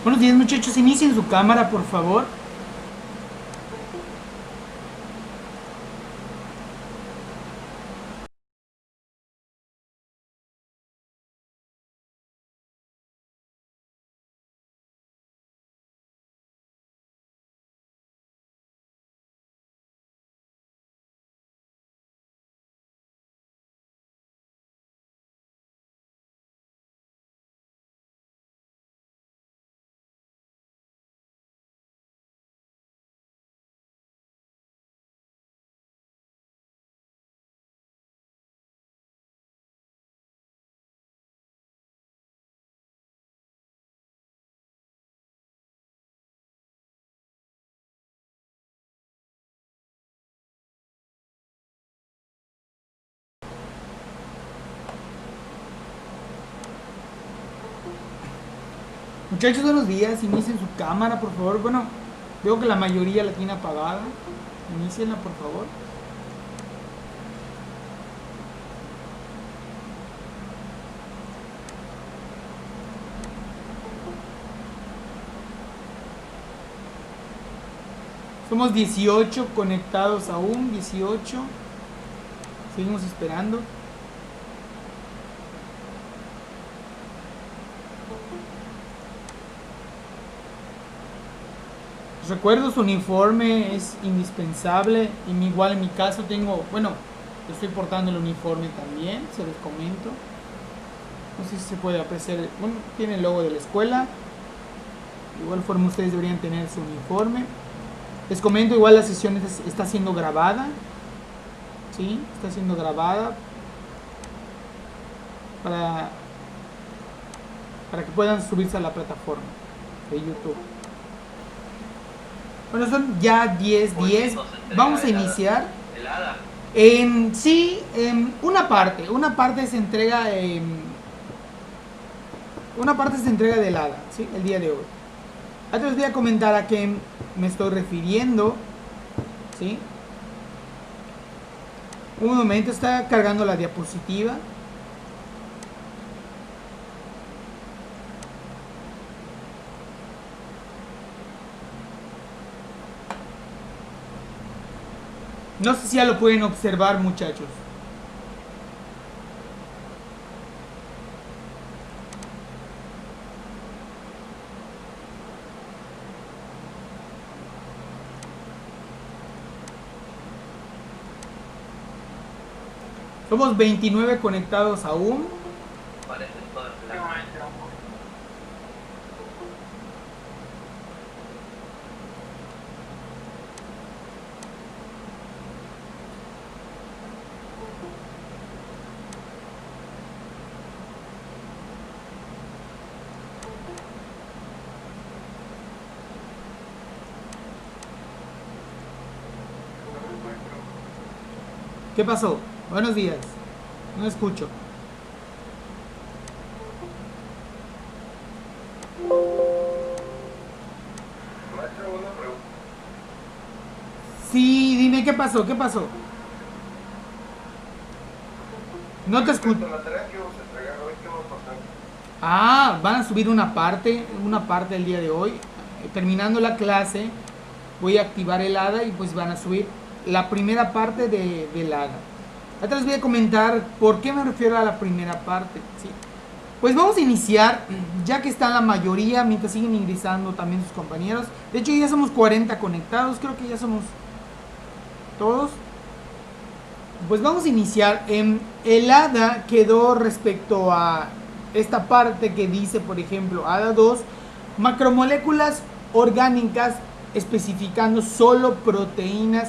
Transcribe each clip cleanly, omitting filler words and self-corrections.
Buenos días, muchachos. Inicien su cámara, por favor. Muchachos, buenos días. Inicien su cámara, por favor. Bueno, veo que la mayoría la tiene apagada. Inicienla, por favor. Somos 18 conectados aún. 18. Seguimos esperando. Recuerdo, su uniforme es indispensable. Y igual en mi caso tengo, bueno, estoy portando el uniforme también, se los comento. No sé si se puede apreciar, bueno, tiene el logo de la escuela. De igual forma ustedes deberían tener su uniforme. Les comento, igual la sesión está siendo grabada. Sí, está siendo grabada para que puedan subirse a la plataforma de YouTube. Bueno, son ya 10. Vamos a iniciar. Sí, una parte se entrega de helada, ¿sí? El día de hoy. Ahora les voy a comentar a qué me estoy refiriendo, ¿sí? Un momento, está cargando la diapositiva. No sé si ya lo pueden observar, muchachos. Somos 29 conectados aún. ¿Qué pasó? Buenos días. No escucho. Sí, dime, ¿qué pasó? ¿Qué pasó? No te escucho. Ah, van a subir una parte el día de hoy. Terminando la clase, voy a activar el hada y pues van a subir la primera parte del hada. Ahora les voy a comentar por qué me refiero a la primera parte, ¿sí? Pues vamos a iniciar, ya que está la mayoría, mientras siguen ingresando también sus compañeros. De hecho, ya somos 40 conectados, creo que ya somos todos. Pues vamos a iniciar. El hada quedó respecto a esta parte que dice, por ejemplo, hada 2, macromoléculas orgánicas especificando solo proteínas,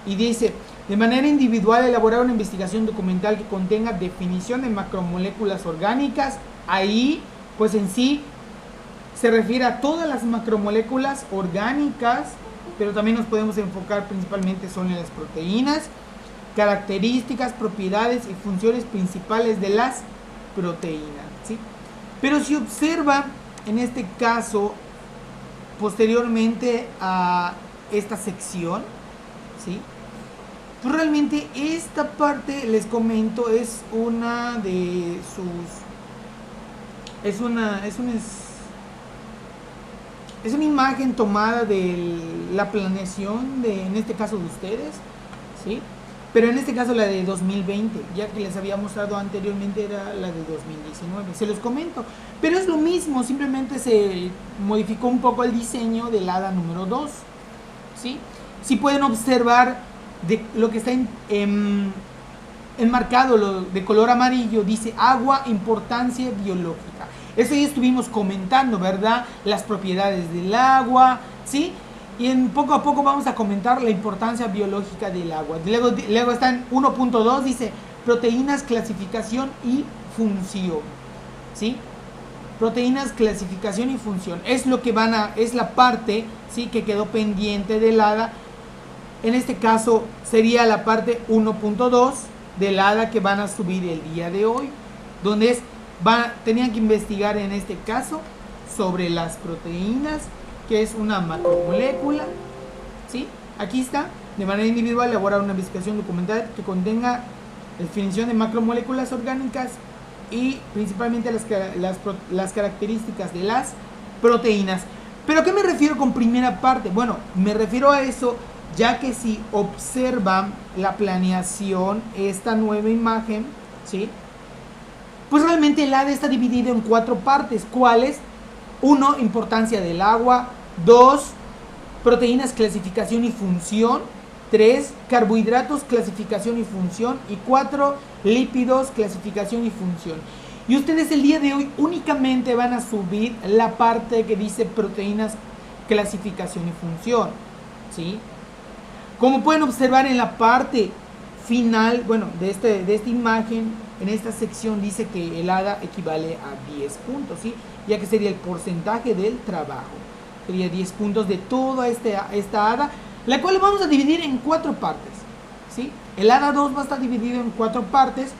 y dice, de manera individual elaborar una investigación documental que contenga definición de macromoléculas orgánicas. Ahí, pues en sí, se refiere a todas las macromoléculas orgánicas, pero también nos podemos enfocar principalmente son en las proteínas, características, propiedades y funciones principales de las proteínas, ¿sí? Pero si observa, en este caso, posteriormente a esta sección, ¿sí? Pues realmente esta parte, les comento, es una de sus... es una imagen tomada de la planeación de, en este caso de ustedes, ¿sí? Pero en este caso la de 2020, ya que les había mostrado anteriormente era la de 2019. Se los comento, pero es lo mismo, simplemente se modificó un poco el diseño del hada número 2, ¿sí? Si pueden observar de lo que está enmarcado lo de color amarillo, dice agua, importancia biológica. Eso ya estuvimos comentando, ¿verdad? Las propiedades del agua, ¿sí? Y en poco a poco vamos a comentar la importancia biológica del agua. Luego está en 1.2, dice proteínas, clasificación y función, ¿sí? Proteínas, clasificación y función. Es lo que es la parte, ¿sí?, que quedó pendiente del hada. En este caso sería la parte 1.2 del hada que van a subir el día de hoy, donde tenían que investigar en este caso sobre las proteínas, que es una macromolécula, ¿sí? Aquí está, de manera individual, elaborar una investigación documental que contenga definición de macromoléculas orgánicas y principalmente las características de las proteínas. ¿Pero qué me refiero con primera parte? Bueno, me refiero a eso, ya que si observan la planeación, esta nueva imagen, ¿sí?, pues realmente el hada está dividido en 4 partes. ¿Cuáles? 1, importancia del agua. 2, proteínas, clasificación y función. 3, carbohidratos, clasificación y función. Y 4, lípidos, clasificación y función. Y ustedes el día de hoy únicamente van a subir la parte que dice proteínas, clasificación y función, ¿sí? Como pueden observar en la parte final, bueno, de esta imagen, en esta sección dice que el hada equivale a 10 puntos, ¿sí? Ya que sería el porcentaje del trabajo. Sería 10 puntos de toda esta hada, la cual vamos a dividir en 4 partes, ¿sí? El hada 2 va a estar dividido en 4 partes.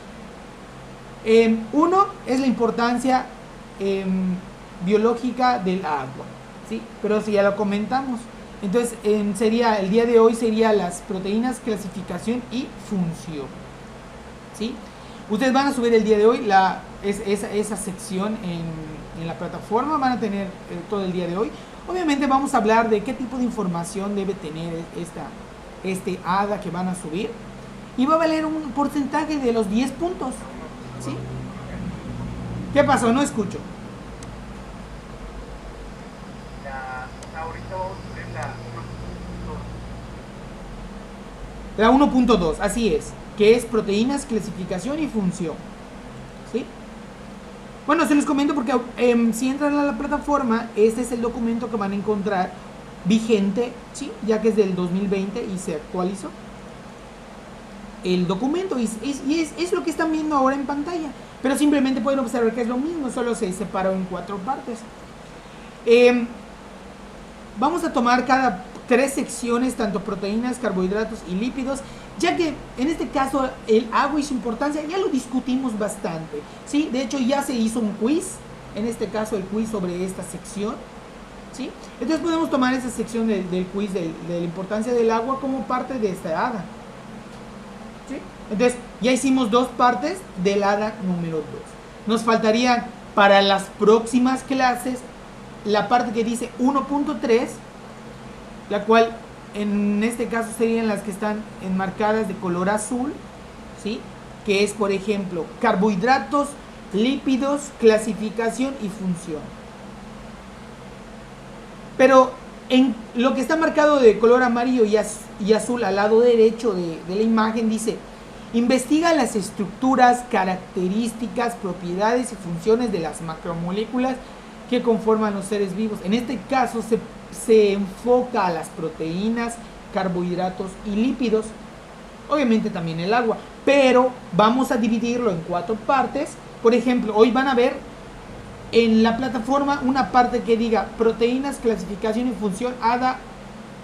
Uno es la importancia biológica del agua, ¿sí? Pero si ya lo comentamos. Entonces, el día de hoy sería las proteínas, clasificación y función, ¿sí? Ustedes van a subir el día de hoy esa sección en la plataforma, van a tener todo el día de hoy. Obviamente vamos a hablar de qué tipo de información debe tener este hada que van a subir. Y va a valer un porcentaje de los 10 puntos, ¿sí? ¿Qué pasó? No escucho. Ahorita vamos a ver la 1.2, así es, que es proteínas, clasificación y función, ¿sí? Bueno, se los comento porque si entran a la plataforma, este es el documento que van a encontrar vigente, ¿sí?, ya que es del 2020 y se actualizó el documento, y es lo que están viendo ahora en pantalla, pero simplemente pueden observar que es lo mismo, solo se separó en 4 partes. Vamos a tomar cada 3 secciones, tanto proteínas, carbohidratos y lípidos, ya que en este caso el agua y su importancia ya lo discutimos bastante, ¿sí? De hecho ya se hizo un quiz, en este caso el quiz sobre esta sección, ¿sí? Entonces podemos tomar esa sección del quiz de la importancia del agua como parte de esta hada, ¿sí? Entonces ya hicimos 2 partes del hada número 2. Nos faltaría para las próximas clases la parte que dice 1.3, la cual en este caso serían las que están enmarcadas de color azul, ¿sí?, que es, por ejemplo, carbohidratos, lípidos, clasificación y función. Pero en lo que está marcado de color amarillo y azul al lado derecho de la imagen dice: investiga las estructuras, características, propiedades y funciones de las macromoléculas que conforman los seres vivos. En este caso se enfoca a las proteínas, carbohidratos y lípidos, obviamente también el agua, pero vamos a dividirlo en 4 partes. Por ejemplo, hoy van a ver en la plataforma una parte que diga proteínas, clasificación y función hada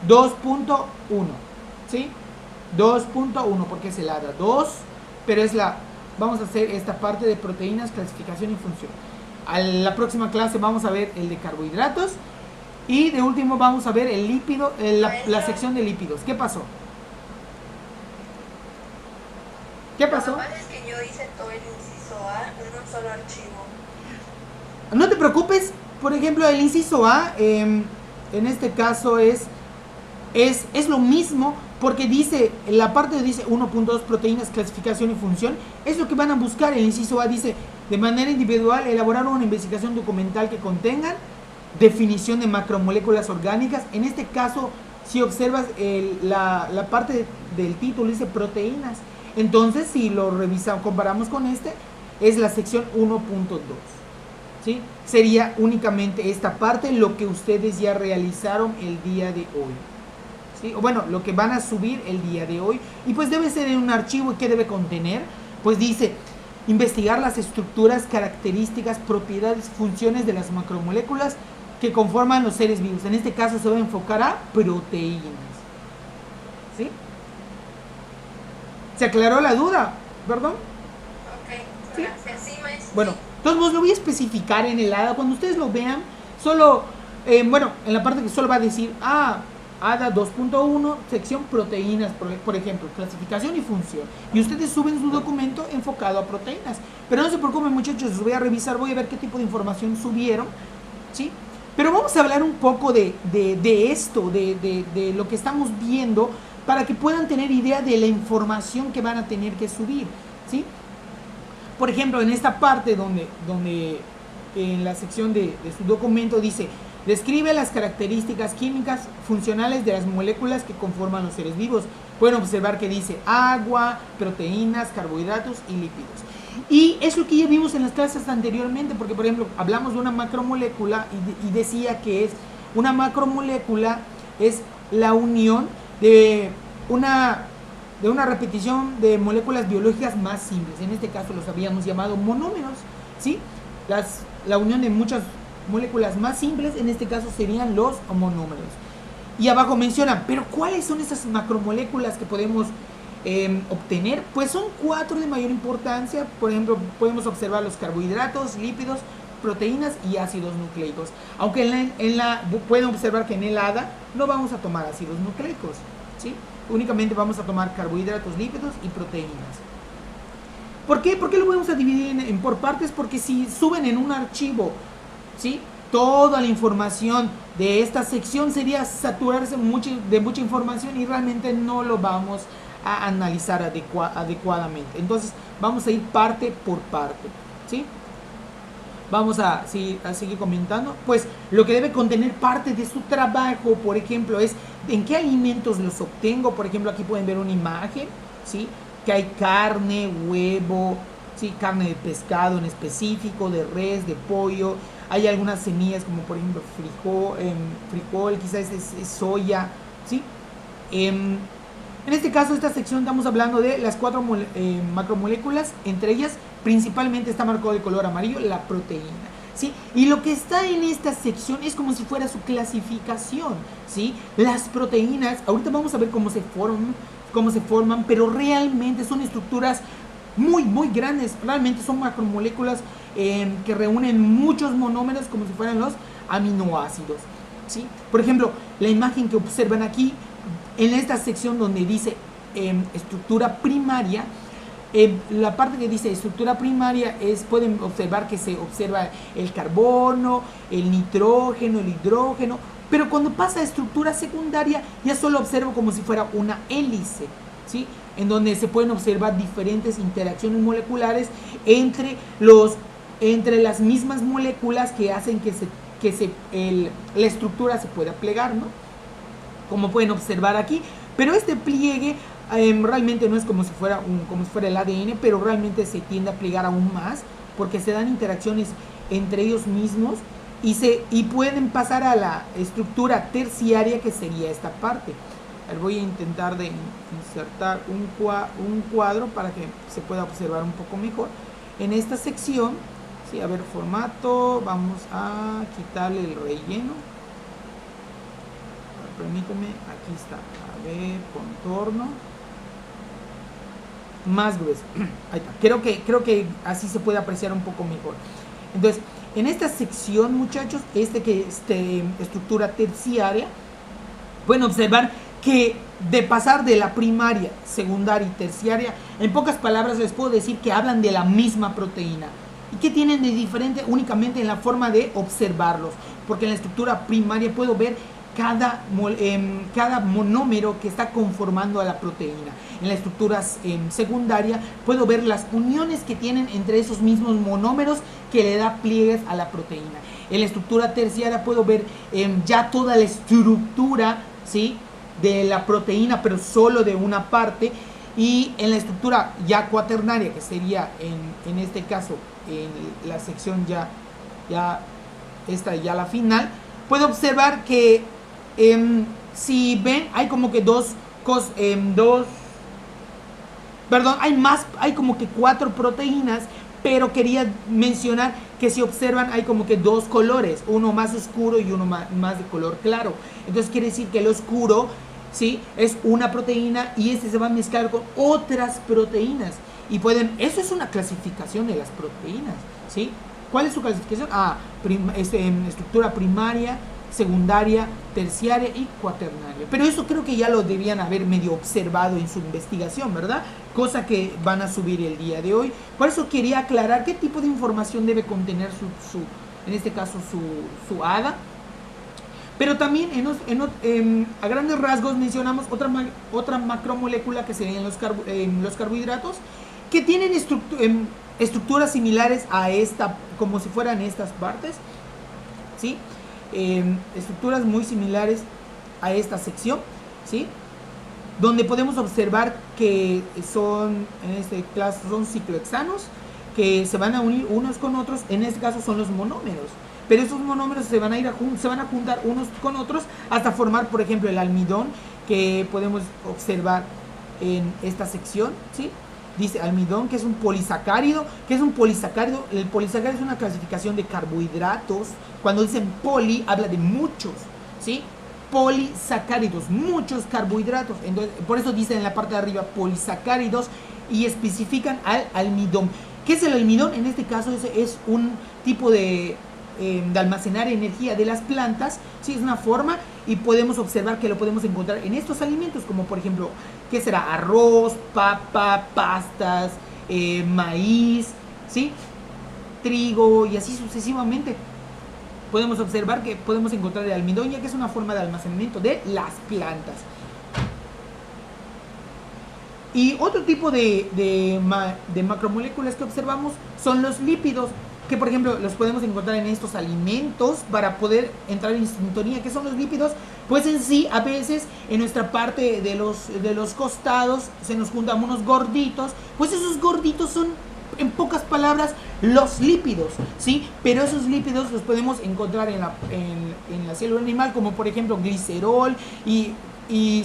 2.1, ¿sí? 2.1 porque es el hada 2, pero vamos a hacer esta parte de proteínas, clasificación y función. A la próxima clase vamos a ver el de carbohidratos y de último vamos a ver el lípido, la sección de lípidos. ¿Qué pasó? ¿Qué pasó? Lo que pasa es que yo hice todo el inciso A en un solo archivo. No te preocupes, por ejemplo, el inciso A, en este caso es lo mismo, porque dice, en la parte dice 1.2 proteínas, clasificación y función, es lo que van a buscar. El inciso A dice, de manera individual, elaborar una investigación documental que contengan definición de macromoléculas orgánicas. En este caso, si observas la parte del título, dice proteínas. Entonces, si lo revisamos, comparamos con este, es la sección 1.2. ¿Sí? Sería únicamente esta parte lo que ustedes ya realizaron el día de hoy. ¿Sí? O bueno, lo que van a subir el día de hoy. Y pues debe ser en un archivo. ¿Y qué debe contener? Pues dice, investigar las estructuras, características, propiedades, funciones de las macromoléculas que conforman los seres vivos. En este caso se va a enfocar a proteínas. ¿Sí? ¿Se aclaró la duda? ¿Perdón? Ok, ¿Sí? gracias. Sí, maestro. Bueno, entonces lo voy a especificar en el ADA. Cuando ustedes lo vean, solo, bueno, en la parte que solo va a decir, ADA 2.1, sección proteínas, por ejemplo, clasificación y función. Y ustedes suben su documento enfocado a proteínas. Pero no se preocupen, muchachos, los voy a revisar, voy a ver qué tipo de información subieron, ¿sí? Pero vamos a hablar un poco de esto, de lo que estamos viendo, para que puedan tener idea de la información que van a tener que subir, ¿sí? Por ejemplo, en esta parte donde en la sección de su documento dice, describe las características químicas funcionales de las moléculas que conforman los seres vivos. Pueden observar que dice agua, proteínas, carbohidratos y lípidos. Y es lo que ya vimos en las clases anteriormente, porque por ejemplo hablamos de una macromolécula y decía que una macromolécula es la unión de una repetición de moléculas biológicas más simples. En este caso los habíamos llamado monómeros, ¿sí? La unión de muchas moléculas más simples, en este caso serían los monómeros. Y abajo mencionan, pero ¿cuáles son esas macromoléculas que podemos obtener? Pues son 4 de mayor importancia. Por ejemplo, podemos observar los carbohidratos, lípidos, proteínas y ácidos nucleicos. Aunque pueden observar que en el ADA no vamos a tomar ácidos nucleicos, ¿sí? Únicamente vamos a tomar carbohidratos, lípidos y proteínas. ¿Por qué? ¿Por qué lo vamos a dividir por partes? Porque si suben en un archivo, ¿sí?, toda la información de esta sección, sería saturarse de mucha información y realmente no lo vamos a analizar adecuadamente. Entonces vamos a ir parte por parte, ¿sí? Vamos a seguir comentando. Pues lo que debe contener parte de su trabajo, por ejemplo, es en qué alimentos los obtengo. Por ejemplo, aquí pueden ver una imagen, ¿sí?, que hay carne, huevo, ¿sí?, carne de pescado en específico, de res, de pollo. Hay algunas semillas como por ejemplo frijol, quizás es soya, ¿sí? En este caso, esta sección estamos hablando de las 4 macromoléculas. Entre ellas principalmente está marcado de color amarillo la proteína, ¿sí? Y lo que está en esta sección es como si fuera su clasificación, ¿sí? Las proteínas, ahorita vamos a ver cómo se forman, pero realmente son estructuras muy, muy grandes. Realmente son macromoléculas que reúnen muchos monómeros como si fueran los aminoácidos, ¿sí? Por ejemplo, la imagen que observan aquí, en esta sección donde dice estructura primaria, la parte que dice estructura primaria pueden observar que se observa el carbono, el nitrógeno, el hidrógeno, pero cuando pasa a estructura secundaria ya solo observo como si fuera una hélice, ¿sí?, en donde se pueden observar diferentes interacciones moleculares entre las mismas moléculas que hacen que la estructura se pueda plegar, ¿no? Como pueden observar aquí. Pero este pliegue realmente no es como si fuera el ADN, pero realmente se tiende a plegar aún más porque se dan interacciones entre ellos mismos y pueden pasar a la estructura terciaria, que sería esta parte. Voy a intentar de insertar un cuadro para que se pueda observar un poco mejor en esta sección, ¿sí? A ver, formato, vamos a quitarle el relleno. Permíteme, aquí está, a ver, contorno más grueso. Ahí está. Creo que así se puede apreciar un poco mejor. Entonces, en esta sección, muchachos, estructura terciaria, pueden observar que de pasar de la primaria, secundaria y terciaria, en pocas palabras les puedo decir que hablan de la misma proteína. ¿Y qué tienen de diferente? Únicamente en la forma de observarlos, porque en la estructura primaria puedo ver cada monómero que está conformando a la proteína. En la estructura secundaria puedo ver las uniones que tienen entre esos mismos monómeros que le da pliegues a la proteína. En la estructura terciaria puedo ver ya toda la estructura, ¿sí?, de la proteína, pero solo de una parte. Y en la estructura ya cuaternaria, que sería en este caso en la sección ya la final, puedo observar que si ven, hay como que hay como que 4 proteínas, pero quería mencionar que si observan hay como que 2 colores, uno más oscuro y uno más de color claro. Entonces quiere decir que el oscuro, ¿sí?, es una proteína y este se va a mezclar con otras proteínas. Y eso es una clasificación de las proteínas, ¿sí? ¿Cuál es su clasificación? Estructura primaria, secundaria, terciaria y cuaternaria. Pero eso creo que ya lo debían haber medio observado en su investigación, ¿verdad? Cosa que van a subir el día de hoy. Por eso quería aclarar qué tipo de información debe contener en este caso su ADA. Pero también a grandes rasgos mencionamos otra macromolécula que serían los carbohidratos, que tienen estructuras similares a esta, como si fueran estas partes, ¿sí? Estructuras muy similares a esta sección, ¿sí?, donde podemos observar que en este caso son ciclohexanos que se van a unir unos con otros. En este caso son los monómeros, pero esos monómeros se van a juntar unos con otros hasta formar, por ejemplo, el almidón, que podemos observar en esta sección, ¿sí? Dice almidón, que es un polisacárido. ¿Qué es un polisacárido? El polisacárido es una clasificación de carbohidratos. Cuando dicen poli, habla de muchos, ¿sí? Polisacáridos, muchos carbohidratos. Entonces, por eso dicen en la parte de arriba polisacáridos y especifican al almidón. ¿Qué es el almidón? En este caso es un tipo de almacenar energía de las plantas, ¿sí? Es una forma, y podemos observar que lo podemos encontrar en estos alimentos, como por ejemplo, ¿qué será? Arroz, papa, pastas, maíz, ¿sí?, trigo y así sucesivamente. Podemos observar que podemos encontrar el almidón, ya que es una forma de almacenamiento de las plantas. Y otro tipo de macromoléculas que observamos son los lípidos, que por ejemplo los podemos encontrar en estos alimentos para poder entrar en sintonía. ¿Qué son los lípidos? Pues en sí, a veces en nuestra parte de los costados se nos juntan unos gorditos, pues esos gorditos son, en pocas palabras, los lípidos, ¿sí? Pero esos lípidos los podemos encontrar en la célula animal, como por ejemplo glicerol, y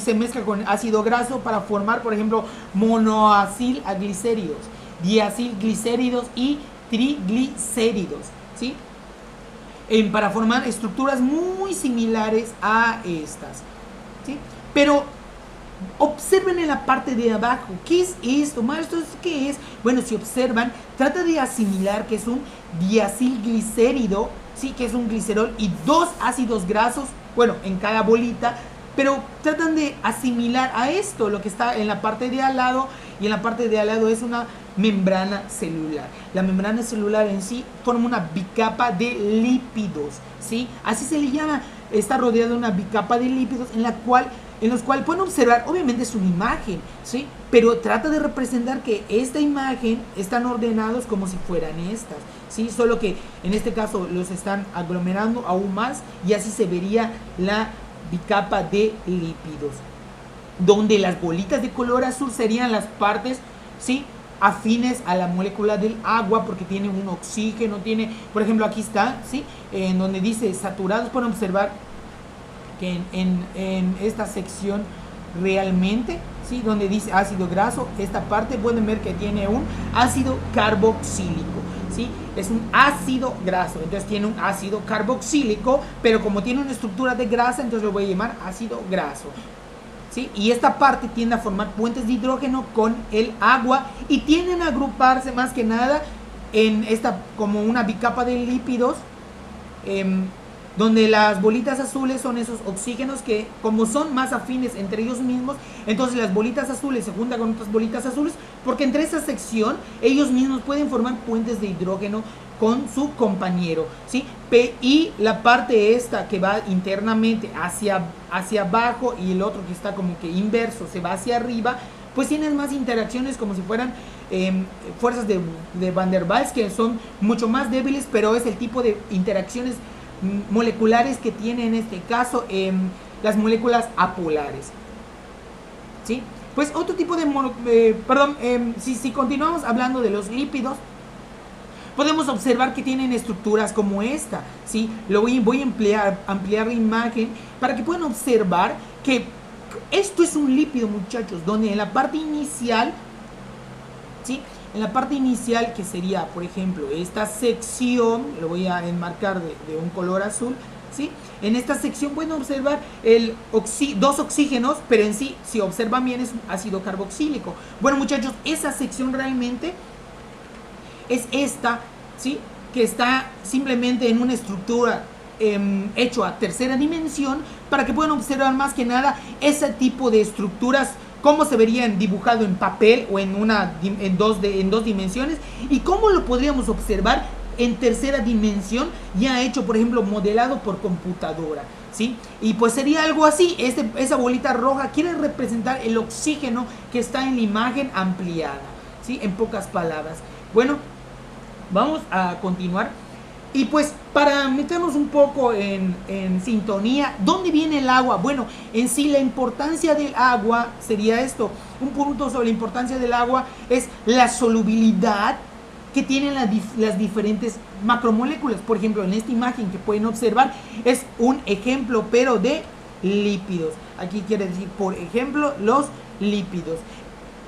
se mezcla con ácido graso para formar, por ejemplo, monoacilglicéridos, diacilglicéridos y triglicéridos, ¿sí? Para formar estructuras muy similares a estas, ¿sí? Pero observen en la parte de abajo, ¿qué es esto? Maestro, ¿qué es? Bueno, si observan, trata de asimilar que es un diacilglicérido, ¿sí?, que es un glicerol y 2 ácidos grasos, bueno, en cada bolita, pero tratan de asimilar a esto, lo que está en la parte de al lado, y en la parte de al lado es una membrana celular. La membrana celular en sí forma una bicapa de lípidos, ¿sí? Así se le llama. Está rodeada de una bicapa de lípidos en los cuales pueden observar, obviamente es una imagen, ¿sí?, pero trata de representar que esta imagen están ordenados como si fueran estas, ¿sí?, solo que en este caso los están aglomerando aún más, y así se vería la bicapa de lípidos, donde las bolitas de color azul serían las partes, ¿sí?, afines a la molécula del agua, porque tiene un oxígeno, por ejemplo, aquí está, ¿sí?, en donde dice saturados. Pueden observar que en esta sección realmente, ¿sí?, donde dice ácido graso, esta parte pueden ver que tiene un ácido carboxílico, ¿sí? Es un ácido graso, entonces tiene un ácido carboxílico, pero como tiene una estructura de grasa, entonces lo voy a llamar ácido graso, ¿sí? Y esta parte tiende a formar puentes de hidrógeno con el agua, y tienden a agruparse más que nada en esta, como una bicapa de lípidos, donde las bolitas azules son esos oxígenos que como son más afines entre ellos mismos, entonces las bolitas azules se juntan con otras bolitas azules, porque entre esa sección ellos mismos pueden formar puentes de hidrógeno con su compañero, ¿sí? Y la parte esta que va internamente hacia abajo y el otro que está como que inverso se va hacia arriba, pues tienes más interacciones como si fueran fuerzas de Van der Waals, que son mucho más débiles, pero es el tipo de interacciones moleculares que tienen en este caso las moléculas apolares, ¿sí? Pues otro tipo de si continuamos hablando de los lípidos, podemos observar que tienen estructuras como esta, ¿sí? Voy a ampliar la imagen para que puedan observar que esto es un lípido, muchachos, donde en la parte inicial, ¿sí? En la parte inicial, que sería, por ejemplo, esta sección, lo voy a enmarcar de un color azul, ¿sí? En esta sección pueden observar dos oxígenos, pero en sí, si observan bien, es un ácido carboxílico. Bueno, muchachos, esa sección realmente es esta, ¿sí? Que está simplemente en una estructura hecho a tercera dimensión, para que puedan observar más que nada ese tipo de estructuras, cómo se verían dibujado en papel o en dos dimensiones, y cómo lo podríamos observar en tercera dimensión, ya hecho, por ejemplo, modelado por computadora, ¿sí? Y pues sería algo así. Esa bolita roja quiere representar el oxígeno que está en la imagen ampliada, ¿sí? En pocas palabras. Bueno, vamos a continuar. Y pues para meternos un poco en sintonía, ¿dónde viene el agua? Bueno, en sí la importancia del agua sería esto. Un punto sobre la importancia del agua es la solubilidad que tienen las diferentes macromoléculas. Por ejemplo, en esta imagen que pueden observar es un ejemplo, pero de lípidos. Aquí quiere decir, por ejemplo, los lípidos.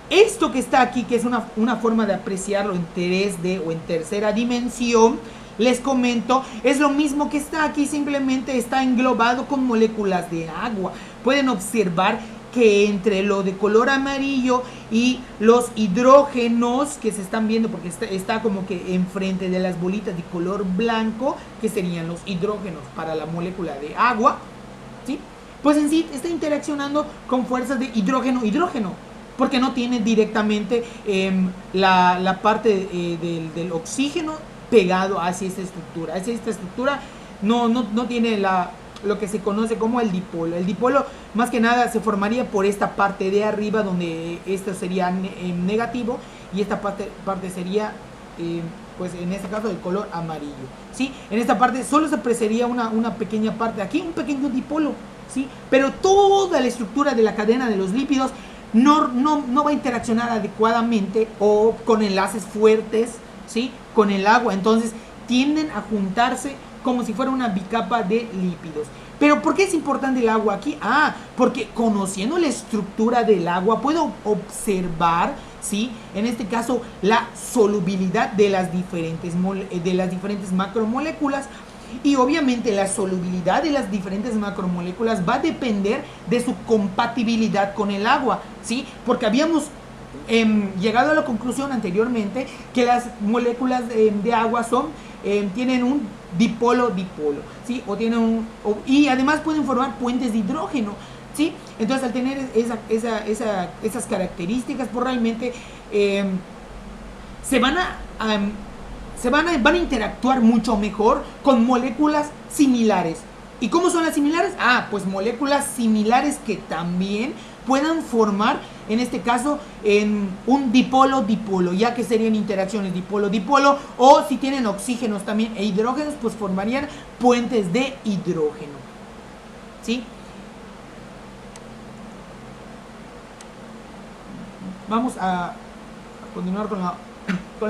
Esto que está aquí, que es una forma de apreciarlo en 3D o en tercera dimensión, les comento, es lo mismo que está aquí, simplemente está englobado con moléculas de agua. Pueden observar que entre lo de color amarillo y los hidrógenos que se están viendo, porque está como que enfrente de las bolitas de color blanco, que serían los hidrógenos para la molécula de agua, ¿sí? Pues en sí está interaccionando con fuerzas de hidrógeno, porque no tiene directamente la parte del oxígeno pegado hacia esta estructura. Esta estructura no tiene lo que se conoce como el dipolo. El dipolo más que nada se formaría por esta parte de arriba, donde esto sería negativo, y esta parte sería pues en este caso del color amarillo, ¿sí? En esta parte solo se apreciaría una pequeña parte aquí, un pequeño dipolo, ¿sí? Pero toda la estructura de la cadena de los lípidos no va a interaccionar adecuadamente o con enlaces fuertes, ¿sí? Con el agua. Entonces tienden a juntarse como si fuera una bicapa de lípidos. Pero ¿por qué es importante el agua aquí? Porque conociendo la estructura del agua puedo observar, ¿sí? En este caso la solubilidad de las diferentes macromoléculas. Y obviamente la solubilidad de las diferentes macromoléculas va a depender de su compatibilidad con el agua, ¿sí? Porque habíamos llegado a la conclusión anteriormente que las moléculas de agua tienen un dipolo, ¿sí? Y además pueden formar puentes de hidrógeno, ¿sí? Entonces al tener esas características, pues realmente van a interactuar mucho mejor con moléculas similares. ¿Y cómo son las similares? Pues moléculas similares que también puedan formar, en este caso, en un dipolo, ya que serían interacciones dipolo, o si tienen oxígenos también e hidrógenos, pues formarían puentes de hidrógeno, ¿sí? Vamos a continuar con la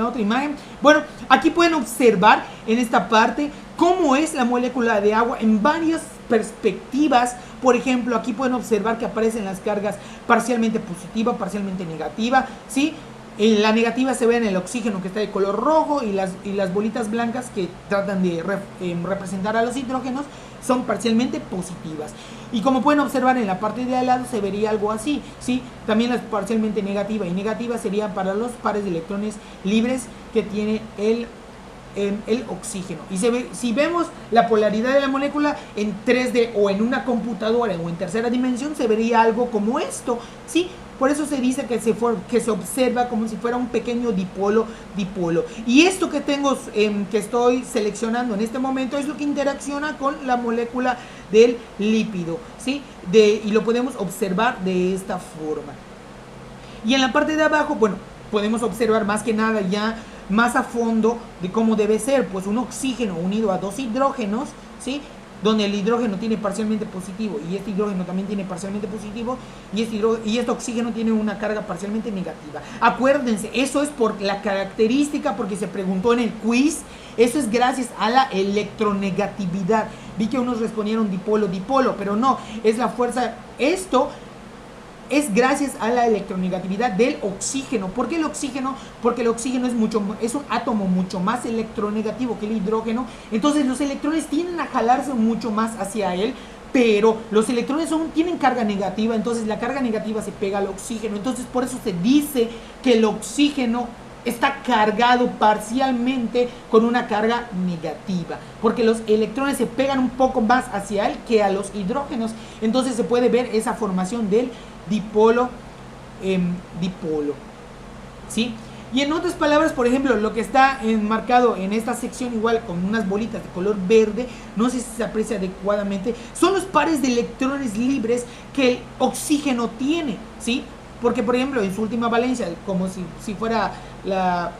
otra imagen. Bueno, aquí pueden observar en esta parte cómo es la molécula de agua en varias perspectivas. Por ejemplo, aquí pueden observar que aparecen las cargas parcialmente positiva, parcialmente negativa, ¿sí? En la negativa se ve en el oxígeno que está de color rojo, y las bolitas blancas que tratan de representar a los hidrógenos son parcialmente positivas. Y como pueden observar en la parte de al lado se vería algo así, ¿sí? También las parcialmente negativa y negativa serían para los pares de electrones libres que tiene el oxígeno. Y si vemos la polaridad de la molécula en 3D o en una computadora o en tercera dimensión, se vería algo como esto, ¿sí? Por eso se dice que se observa como si fuera un pequeño dipolo. Y esto que tengo, que estoy seleccionando en este momento, es lo que interacciona con la molécula del lípido, ¿sí? Y lo podemos observar de esta forma. Y en la parte de abajo, bueno, podemos observar más que nada ya más a fondo de cómo debe ser, pues un oxígeno unido a dos hidrógenos, ¿sí? Donde el hidrógeno tiene parcialmente positivo y este hidrógeno también tiene parcialmente positivo y este oxígeno tiene una carga parcialmente negativa. Acuérdense, eso es por la característica, porque se preguntó en el quiz, eso es gracias a la electronegatividad. Vi que unos respondieron dipolo, pero no, es la fuerza, esto es gracias a la electronegatividad del oxígeno. ¿Por qué el oxígeno? Porque el oxígeno es un átomo mucho más electronegativo que el hidrógeno. Entonces los electrones tienden a jalarse mucho más hacia él, pero los electrones tienen carga negativa, entonces la carga negativa se pega al oxígeno. Entonces por eso se dice que el oxígeno está cargado parcialmente con una carga negativa, porque los electrones se pegan un poco más hacia él que a los hidrógenos. Entonces se puede ver esa formación del dipolo, ¿sí? Y en otras palabras, por ejemplo, lo que está enmarcado en esta sección, igual con unas bolitas de color verde, no sé si se aprecia adecuadamente, son los pares de electrones libres que el oxígeno tiene, ¿sí? Porque, por ejemplo, en su última valencia, como si fuera la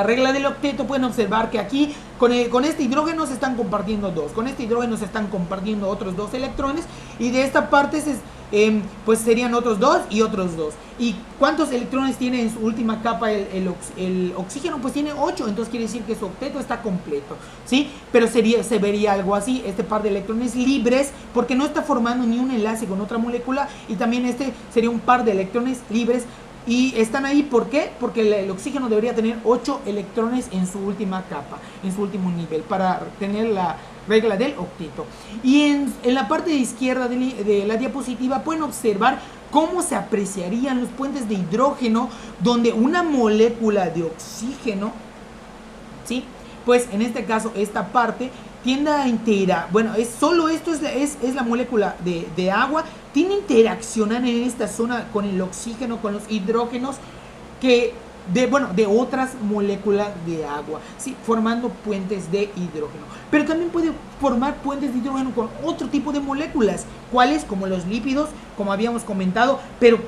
regla del octeto, pueden observar que aquí con este hidrógeno se están compartiendo dos, con este hidrógeno se están compartiendo otros dos electrones, y de esta parte pues serían otros dos y otros dos. ¿Y cuántos electrones tiene en su última capa el oxígeno? Pues tiene 8, entonces quiere decir que su octeto está completo, ¿sí? Pero se vería algo así, este par de electrones libres, porque no está formando ni un enlace con otra molécula, y también este sería un par de electrones libres. Y están ahí, ¿por qué? Porque el oxígeno debería tener 8 electrones en su última capa, en su último nivel, para tener la regla del octeto. Y en la parte de izquierda de la diapositiva pueden observar cómo se apreciarían los puentes de hidrógeno, donde una molécula de oxígeno, ¿sí? Pues en este caso esta parte tiende a interaccionar, bueno, solo esto es la molécula de agua, tiene que interaccionar en esta zona con el oxígeno, con los hidrógenos de otras moléculas de agua, ¿sí? Formando puentes de hidrógeno. Pero también puede formar puentes de hidrógeno con otro tipo de moléculas, ¿cuáles? Como los lípidos, como habíamos comentado, pero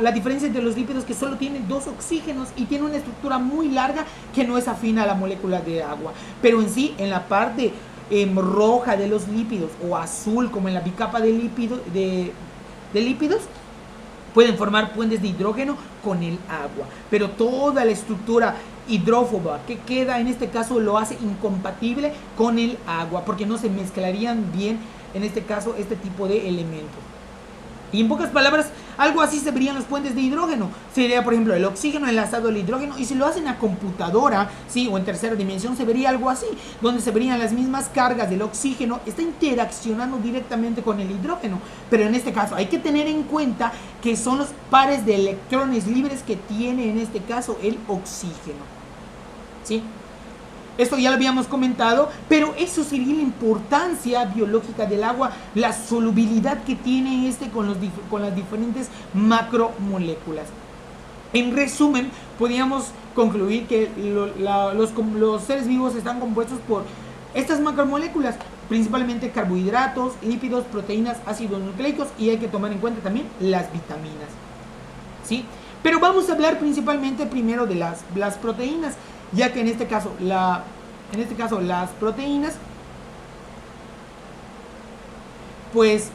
la diferencia entre los lípidos, que solo tienen dos oxígenos y tiene una estructura muy larga que no es afín a la molécula de agua. Pero en sí, en la parte roja de los lípidos, o azul como en la bicapa de lípidos, pueden formar puentes de hidrógeno con el agua. Pero toda la estructura hidrófoba que queda en este caso lo hace incompatible con el agua, porque no se mezclarían bien en este caso este tipo de elementos. Y en pocas palabras, algo así se verían los puentes de hidrógeno. Sería, por ejemplo, el oxígeno enlazado al hidrógeno. Y si lo hacen a computadora, ¿sí? O en tercera dimensión, se vería algo así, donde se verían las mismas cargas del oxígeno. Está interaccionando directamente con el hidrógeno. Pero en este caso hay que tener en cuenta que son los pares de electrones libres que tiene en este caso el oxígeno, ¿sí? Esto ya lo habíamos comentado, pero eso sería la importancia biológica del agua, la solubilidad que tiene con las diferentes macromoléculas. En resumen, podríamos concluir que los seres vivos están compuestos por estas macromoléculas, principalmente carbohidratos, lípidos, proteínas, ácidos nucleicos, y hay que tomar en cuenta también las vitaminas, ¿sí? Pero vamos a hablar principalmente primero de las proteínas, ya que en este caso las proteínas pues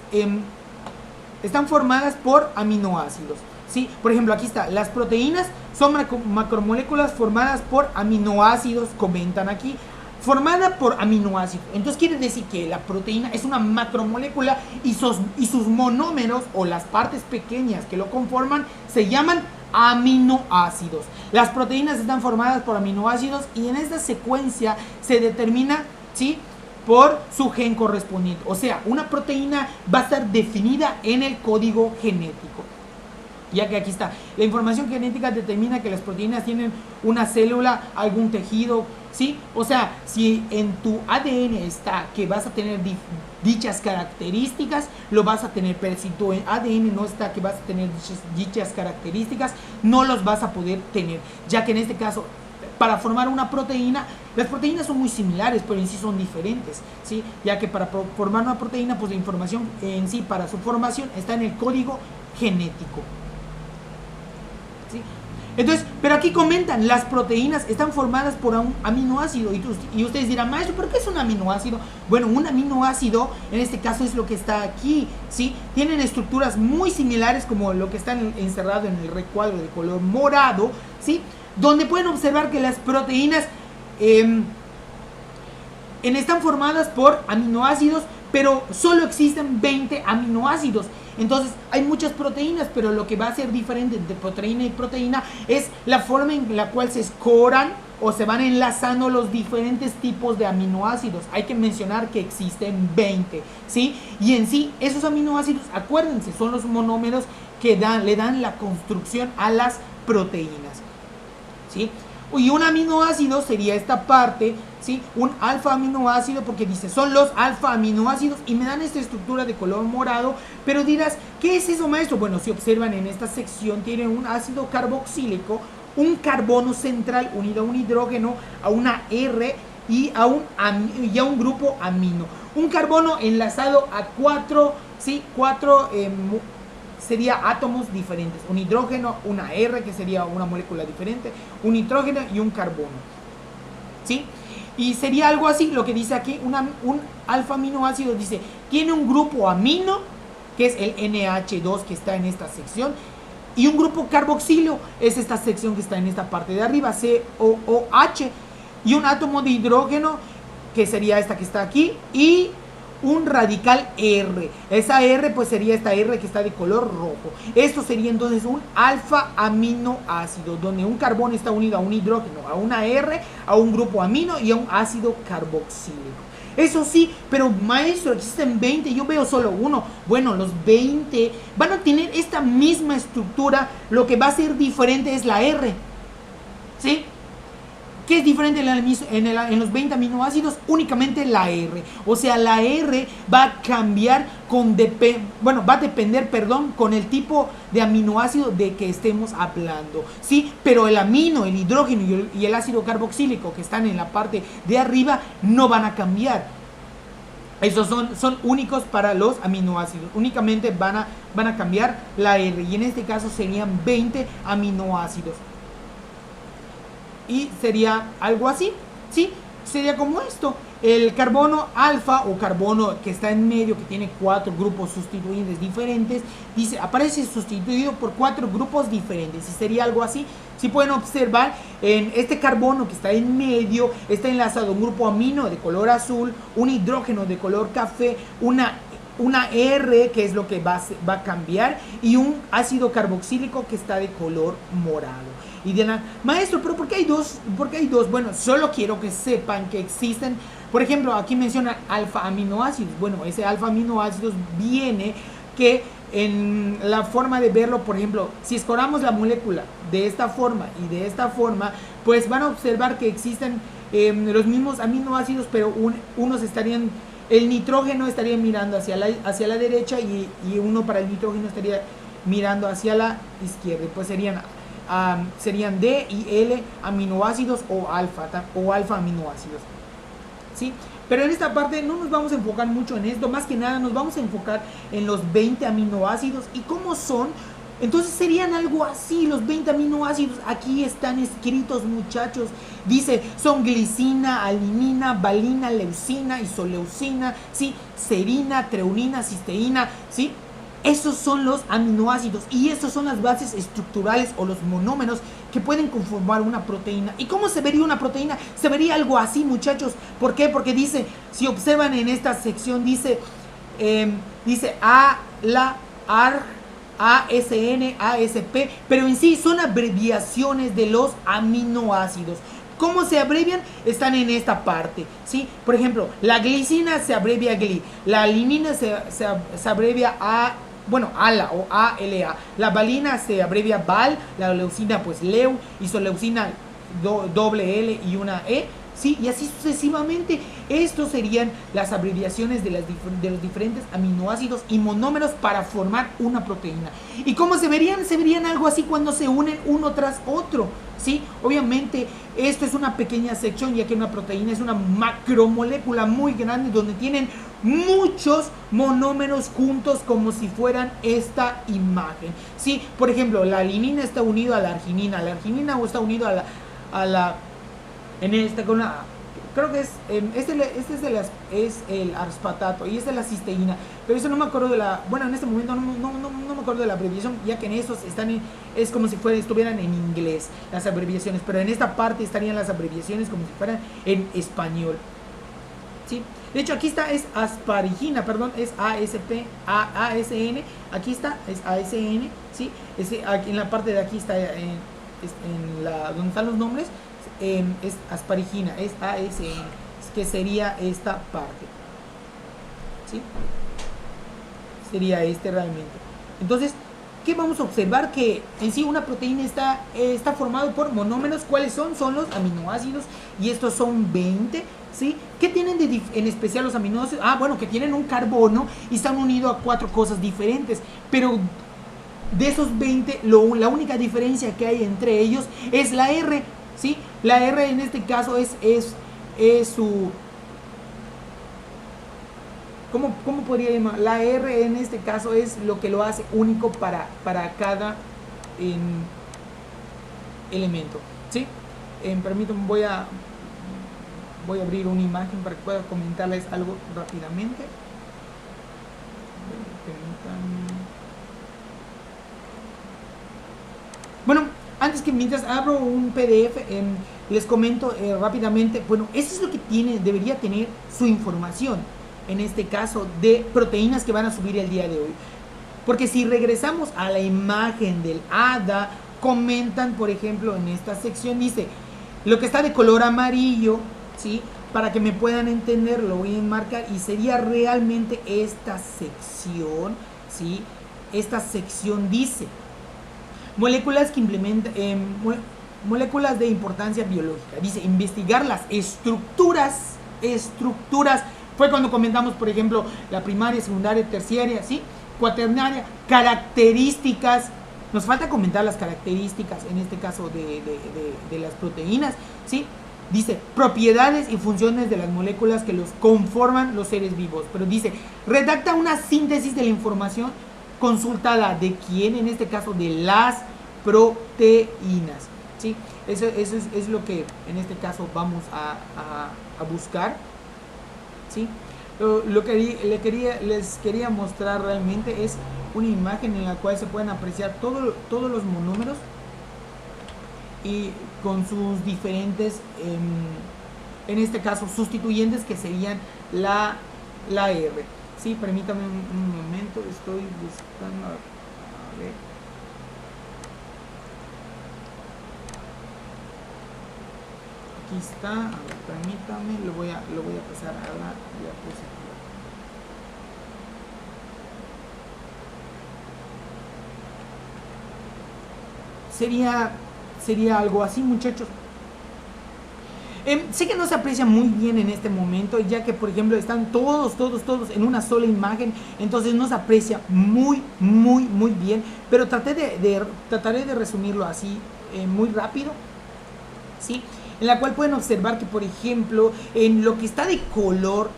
están formadas por aminoácidos, ¿sí? Por ejemplo, aquí está, las proteínas son macromoléculas formadas por aminoácidos, comentan aquí, formada por aminoácidos. Entonces quiere decir que la proteína es una macromolécula y sus monómeros, o las partes pequeñas que lo conforman, se llaman aminoácidos. Las proteínas están formadas por aminoácidos, y en esta secuencia se determina, ¿sí?, por su gen correspondiente. O sea, una proteína va a estar definida en el código genético. Ya que aquí está, la información genética determina que las proteínas tienen una célula, algún tejido, ¿sí? O sea, si en tu ADN está que vas a tener dichas características, lo vas a tener, pero si tu ADN no está que vas a tener dichas características, no los vas a poder tener, ya que en este caso, para formar una proteína, las proteínas son muy similares, pero en sí son diferentes, ¿sí? Ya que para formar una proteína, pues la información en sí, para su formación, está en el código genético. ¿Sí? Entonces, pero aquí comentan, las proteínas están formadas por un aminoácido. Y ustedes dirán, maestro, ¿pero qué es un aminoácido? Bueno, un aminoácido, en este caso es lo que está aquí, ¿sí? Tienen estructuras muy similares como lo que está encerrado en el recuadro de color morado, ¿sí? Donde pueden observar que las proteínas están formadas por aminoácidos, pero solo existen 20 aminoácidos. Entonces hay muchas proteínas, pero lo que va a ser diferente entre proteína y proteína es la forma en la cual se escoran o se van enlazando los diferentes tipos de aminoácidos. Hay que mencionar que existen 20, ¿sí? Y en sí, esos aminoácidos, acuérdense, son los monómeros que le dan la construcción a las proteínas, ¿sí? Y un aminoácido sería esta parte, ¿sí? Un alfa aminoácido, porque dice, son los alfa aminoácidos y me dan esta estructura de color morado. Pero dirás, ¿qué es eso, maestro? Bueno, si observan en esta sección, tiene un ácido carboxílico, un carbono central unido a un hidrógeno, a una R y a un grupo amino. Un carbono enlazado a cuatro, ¿sí? Sería átomos diferentes, un hidrógeno, una R, que sería una molécula diferente, un nitrógeno y un carbono, ¿sí? Y sería algo así, lo que dice aquí, un alfa aminoácido dice, tiene un grupo amino, que es el NH2 que está en esta sección, y un grupo carboxilo, es esta sección que está en esta parte de arriba, COOH, y un átomo de hidrógeno, que sería esta que está aquí, y un radical R. Esa R pues sería esta R que está de color rojo. Esto sería entonces un alfa aminoácido, donde un carbono está unido a un hidrógeno, a una R, a un grupo amino y a un ácido carboxílico. Eso sí, pero maestro, existen 20, yo veo solo uno. Bueno, los 20 van a tener esta misma estructura, lo que va a ser diferente es la R, ¿sí? ¿Qué es diferente en los 20 aminoácidos? Únicamente la R. O sea, la R va a cambiar va a depender, con el tipo de aminoácido de que estemos hablando, ¿sí? Pero el amino, el hidrógeno y el ácido carboxílico que están en la parte de arriba no van a cambiar. Esos son únicos para los aminoácidos. Únicamente van a cambiar la R. Y en este caso serían 20 aminoácidos. Y sería algo así, ¿sí? Sería como esto. El carbono alfa o carbono que está en medio, que tiene 4 grupos sustituibles diferentes, dice, aparece sustituido por 4 grupos diferentes. Y sería algo así. Si pueden observar, en este carbono que está en medio, está enlazado un grupo amino de color azul, un hidrógeno de color café, una R, que es lo que va a cambiar, y un ácido carboxílico que está de color morado. Y dirán, maestro, ¿pero por qué hay dos? ¿Por qué hay dos? Bueno, solo quiero que sepan que existen, por ejemplo, aquí menciona alfa aminoácidos. Bueno, ese alfa aminoácidos viene que en la forma de verlo, por ejemplo, si escoramos la molécula de esta forma y de esta forma, pues van a observar que existen los mismos aminoácidos, pero unos estarían, el nitrógeno estaría mirando hacia la derecha y uno para el nitrógeno estaría mirando hacia la izquierda. Pues serían D y L aminoácidos o alfa aminoácidos, ¿sí? Pero en esta parte no nos vamos a enfocar mucho en esto, más que nada nos vamos a enfocar en los 20 aminoácidos y cómo son. Entonces serían algo así, los 20 aminoácidos, aquí están escritos, muchachos. Dice, son glicina, alinina, valina, leucina, isoleucina, ¿sí? Serina, treonina, cisteína, ¿sí? Esos son los aminoácidos y esas son las bases estructurales o los monómeros que pueden conformar una proteína. ¿Y cómo se vería una proteína? Se vería algo así, muchachos. ¿Por qué? Porque dice, si observan en esta sección, dice ARG, ASN, ASP, pero en sí son abreviaciones de los aminoácidos. ¿Cómo se abrevian? Están en esta parte, ¿sí? Por ejemplo, la glicina se abrevia GLI, la alinina se abrevia bueno, ALA o ALA. La valina se abrevia VAL, la leucina pues LEU, isoleucina doble L y una E, ¿sí? Y así sucesivamente. Estos serían las abreviaciones de los diferentes aminoácidos y monómeros para formar una proteína. ¿Y cómo se verían? Se verían algo así cuando se unen uno tras otro, ¿sí? Obviamente esto es una pequeña sección, ya que una proteína es una macromolécula muy grande donde tienen muchos monómeros juntos como si fueran esta imagen, ¿sí? Por ejemplo, la alinina está unida a la arginina está unido a la en esta con una, creo que es es el aspartato y este es la cisteína, pero eso no me acuerdo de la, bueno, en este momento no me acuerdo de la abreviación, ya que en esos es como si estuvieran en inglés las abreviaciones, pero en esta parte estarían las abreviaciones como si fueran en español, ¿sí? De hecho aquí está, es asparigina, perdón, es ASN, aquí está, es ASN, ¿sí? Aquí en la parte de aquí está donde están los nombres, es asparigina, es ASN, que sería esta parte, ¿sí? Sería realmente. Entonces, ¿qué vamos a observar? Que en sí una proteína está formado por monómeros. ¿Cuáles son? Son los aminoácidos, y estos son 20, ¿sí? ¿Qué tienen en especial los aminoácidos? Bueno, que tienen un carbono y están unidos a 4 cosas diferentes, pero de esos 20, la única diferencia que hay entre ellos es la R, ¿sí? La R en este caso es su... ¿Cómo podría llamar? La R en este caso es lo que lo hace único para cada elemento, ¿sí? Permítanme, voy a abrir una imagen para que pueda comentarles algo rápidamente. Bueno, mientras abro un PDF, les comento rápidamente. Bueno, eso es lo que debería tener su información, en este caso, de proteínas que van a subir el día de hoy. Porque si regresamos a la imagen del ADA, comentan, por ejemplo, en esta sección, dice, lo que está de color amarillo, ¿sí? Para que me puedan entender, lo voy a enmarcar, y sería realmente esta sección, ¿sí? Esta sección dice, moléculas que implementan, moléculas de importancia biológica. Dice, investigar las estructuras. Fue cuando comentamos, por ejemplo, la primaria, secundaria, terciaria, ¿sí? Cuaternaria, características. Nos falta comentar las características, en este caso, de las proteínas, ¿sí? Dice, propiedades y funciones de las moléculas que los conforman los seres vivos. Pero dice, redacta una síntesis de la información consultada. ¿De quién? En este caso, de las proteínas, ¿sí? Eso es lo que en este caso vamos a buscar, ¿sí? Lo que les quería mostrar realmente es una imagen en la cual se pueden apreciar todos los monómeros y con sus diferentes, en este caso, sustituyentes, que serían la R. Sí, permítame un momento, estoy buscando, a ver. Aquí está, a ver, permítame, lo voy a pasar a la diapositiva. Sería algo así, muchachos. Sé que no se aprecia muy bien en este momento, ya que, por ejemplo, están todos en una sola imagen, entonces no se aprecia muy bien, pero trataré de resumirlo así, muy rápido, ¿sí? En la cual pueden observar que, por ejemplo, en lo que está de color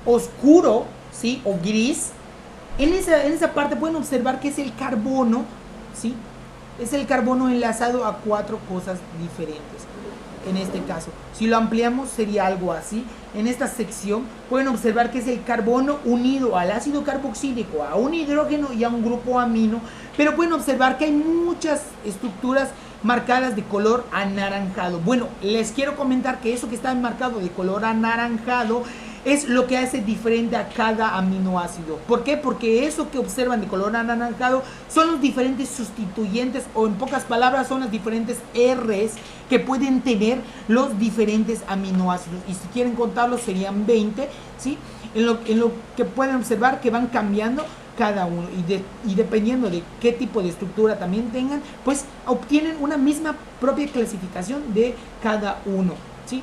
oscuro, ¿sí? O gris, en esa parte pueden observar que es el carbono, ¿sí? Es el carbono enlazado a 4 cosas diferentes. En este caso, si lo ampliamos, sería algo así. En esta sección pueden observar que es el carbono unido al ácido carboxílico, a un hidrógeno y a un grupo amino, pero pueden observar que hay muchas estructuras marcadas de color anaranjado. Bueno, les quiero comentar que eso que está marcado de color anaranjado es lo que hace diferente a cada aminoácido. ¿Por qué? Porque eso que observan de color anaranjado son los diferentes sustituyentes, o en pocas palabras son las diferentes R's que pueden tener los diferentes aminoácidos. Y si quieren contarlos serían 20, ¿sí? En lo que pueden observar que van cambiando cada uno, y dependiendo de qué tipo de estructura también tengan, pues obtienen una misma propia clasificación de cada uno, ¿sí?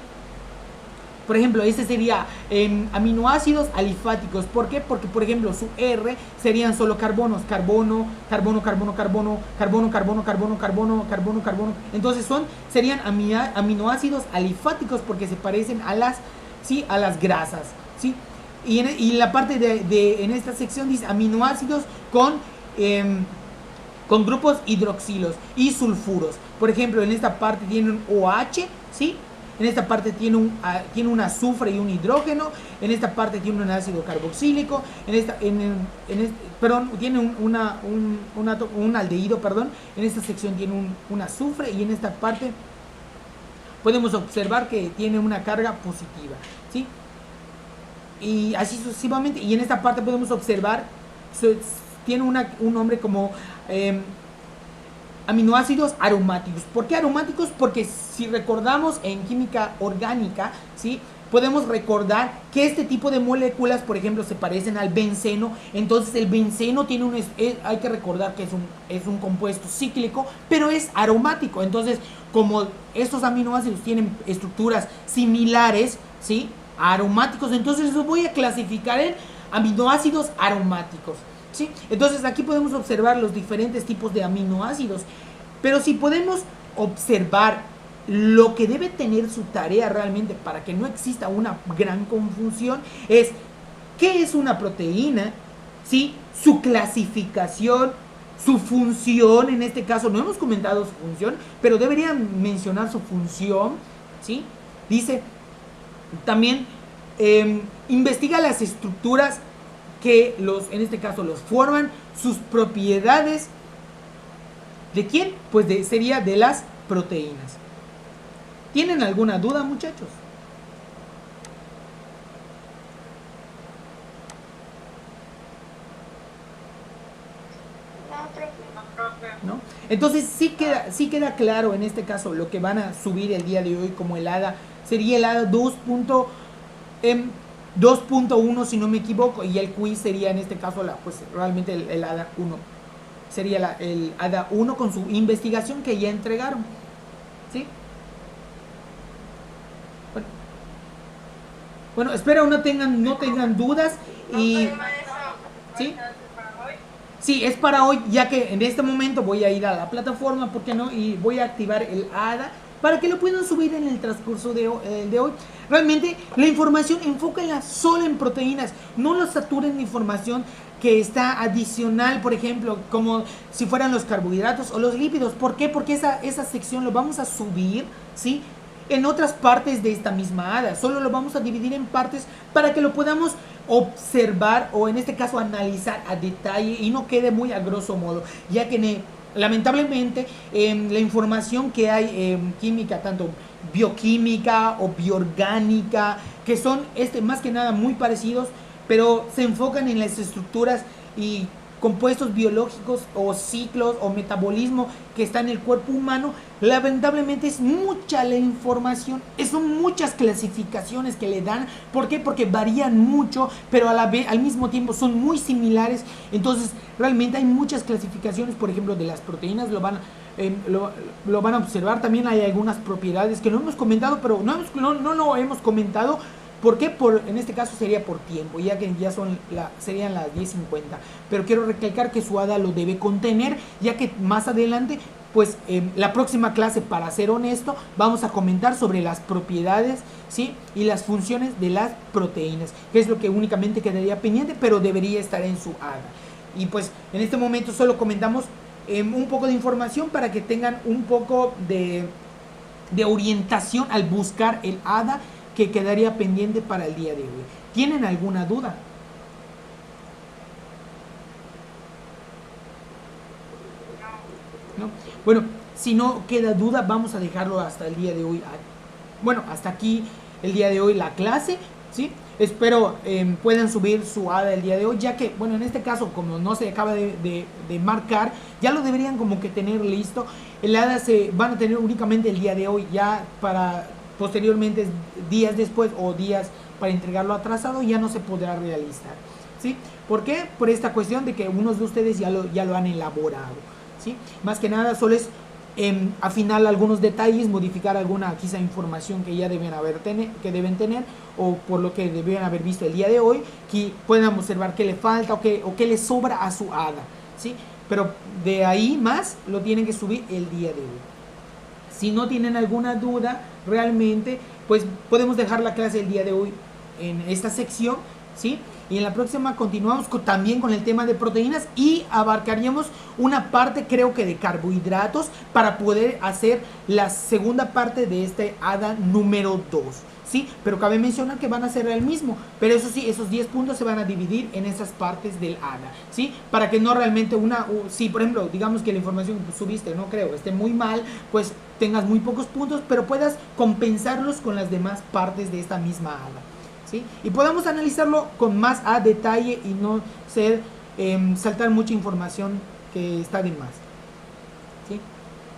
Por ejemplo, este sería aminoácidos alifáticos. ¿Por qué? Porque, por ejemplo, su R serían solo carbonos. Carbono, carbono, carbono, carbono, carbono, carbono, carbono, carbono, carbono, carbono. Entonces serían aminoácidos alifáticos porque se parecen a las, ¿sí?, a las grasas, ¿sí? Y la parte en esta sección dice aminoácidos con grupos hidroxilos y sulfuros. Por ejemplo, en esta parte tiene un OH, ¿sí? En esta parte tiene un azufre y un hidrógeno. En esta parte tiene un ácido carboxílico. Tiene un aldehído, perdón. En esta sección tiene un azufre. Y en esta parte podemos observar que tiene una carga positiva, ¿sí? Y así sucesivamente. Y en esta parte podemos observar, tiene un nombre como aminoácidos aromáticos. ¿Por qué aromáticos? Porque si recordamos en química orgánica, ¿sí?, podemos recordar que este tipo de moléculas, por ejemplo, se parecen al benceno. Entonces el benceno hay que recordar que es un compuesto cíclico, pero es aromático. Entonces, como estos aminoácidos tienen estructuras similares, ¿sí?, aromáticos, entonces los voy a clasificar en aminoácidos aromáticos, ¿sí? Entonces aquí podemos observar los diferentes tipos de aminoácidos, pero si podemos observar lo que debe tener su tarea realmente para que no exista una gran confusión es qué es una proteína, ¿sí?, su clasificación, su función. En este caso no hemos comentado su función, pero deberían mencionar su función, ¿sí? Dice también investiga las estructuras que en este caso los forman, sus propiedades. ¿De quién? Pues sería de las proteínas. ¿Tienen alguna duda, muchachos? ¿No? Entonces sí queda claro en este caso lo que van a subir el día de hoy como el ADA. Sería el ADA 2.1, si no me equivoco, y el quiz sería en este caso pues realmente el ADA 1. Sería el ADA 1 con su investigación que ya entregaron, ¿sí? Bueno, espero no tengan dudas. Y ¿sí? Sí, es para hoy, ya que en este momento voy a ir a la plataforma, ¿por qué no? Y voy a activar el ADA para que lo puedan subir en el transcurso de hoy. Realmente la información enfóquenla solo en proteínas, no los saturen de información que está adicional, por ejemplo, como si fueran los carbohidratos o los lípidos. ¿Por qué? Porque esa sección lo vamos a subir, ¿sí?, en otras partes de esta misma ADA. Solo lo vamos a dividir en partes para que lo podamos observar, o en este caso analizar a detalle y no quede muy a grosso modo, ya que lamentablemente la información que hay en química, tanto bioquímica o bioorgánica, que son más que nada muy parecidos, pero se enfocan en las estructuras y compuestos biológicos o ciclos o metabolismo que está en el cuerpo humano. Lamentablemente es mucha la información, son muchas clasificaciones que le dan. ¿Por qué? Porque varían mucho, pero al mismo tiempo son muy similares. Entonces realmente hay muchas clasificaciones. Por ejemplo, de las proteínas lo van a observar. También hay algunas propiedades que no hemos comentado, pero no lo hemos comentado. ¿Por qué? En este caso sería por tiempo, ya que ya serían las 10:50. Pero quiero recalcar que su ADA lo debe contener, ya que más adelante, pues la próxima clase, para ser honesto, vamos a comentar sobre las propiedades, ¿sí?, y las funciones de las proteínas, que es lo que únicamente quedaría pendiente, pero debería estar en su ADA. Y pues en este momento solo comentamos un poco de información para que tengan un poco de orientación al buscar el ADA, que quedaría pendiente para el día de hoy. ¿Tienen alguna duda? ¿No? Bueno, si no queda duda, vamos a dejarlo hasta el día de hoy. Bueno, hasta aquí el día de hoy la clase, ¿sí? Espero puedan subir su ADA el día de hoy, ya que, bueno, en este caso, como no se acaba de marcar, ya lo deberían como que tener listo. El ADA se van a tener únicamente el día de hoy, ya para posteriormente, días después o días para entregarlo atrasado, ya no se podrá realizar. ¿sí? ¿Por qué? Por esta cuestión de que unos de ustedes ya lo han elaborado, ¿sí? Más que nada solo es afinar algunos detalles, modificar alguna quizá información que ya que deben tener, o por lo que debían haber visto el día de hoy, que puedan observar qué le falta o qué le sobra a su hada, ¿sí? Pero de ahí más lo tienen que subir el día de hoy. Si no tienen alguna duda, realmente, pues podemos dejar la clase el día de hoy en esta sección, ¿sí? Y en la próxima continuamos también con el tema de proteínas y abarcaríamos una parte, creo que de carbohidratos, para poder hacer la segunda parte de este hada número 2. ¿Sí? Pero cabe mencionar que van a ser el mismo, pero eso sí, esos 10 puntos se van a dividir en esas partes del hada, ¿sí? Para que no realmente si por ejemplo, digamos que la información que subiste, no creo, esté muy mal, pues tengas muy pocos puntos, pero puedas compensarlos con las demás partes de esta misma hada, ¿sí? Y podamos analizarlo con más a detalle y no saltar mucha información que está de más, ¿sí?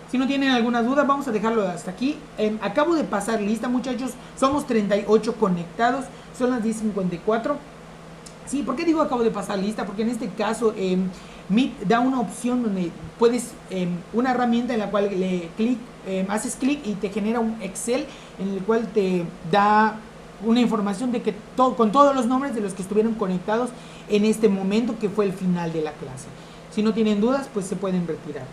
Si no tienen alguna duda, vamos a dejarlo hasta aquí. Acabo de pasar lista, muchachos. Somos 38 conectados. Son las 10:54. Sí, ¿por qué digo acabo de pasar lista? Porque en este caso Meet da una opción donde puedes, una herramienta en la cual haces clic y te genera un Excel en el cual te da una información de que con todos los nombres de los que estuvieron conectados en este momento que fue el final de la clase. Si no tienen dudas, pues se pueden retirar.